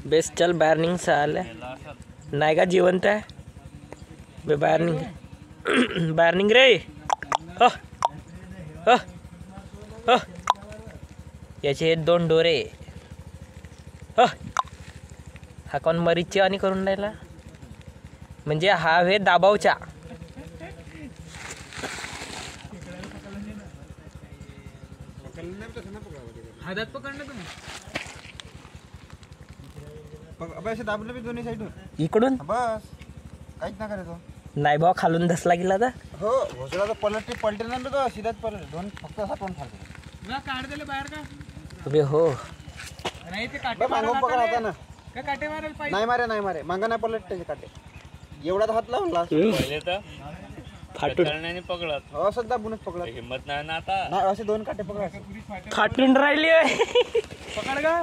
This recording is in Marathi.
बेस्ट चल बाहेर निघ साले नाही का जिवंत आहे बे बाहेर निघ बाहेर निघ रे याचे हे 2 डोरे हा कोण मरीची आणि करून राहिला म्हणजे हा हे दाबावचा हातात पकडलं तुम्ही अबे असे दाबले मी दोन्ही साईडून इकडून बस काहीच ना करायचं नाही भाऊ खालून धसला गेला तर हो घोसला तर पलटे ना तो सीधाच पलट दोन फक्त असा टोन फाडतो ना काढ दिले बाहेर का अबे हो नाही ते काटे मागून पकड आता ना का काटे मारायला पाहिजे नाही मारे मांगा नाही पलट त्याचे काटे एवढा हात लावला पहिले तर फाटून करण्याने पकडत असं दाबूनच पकडा हिंमत नाही ना आता नाही असे 2 काटे पकडा फाटून राहिली पकड का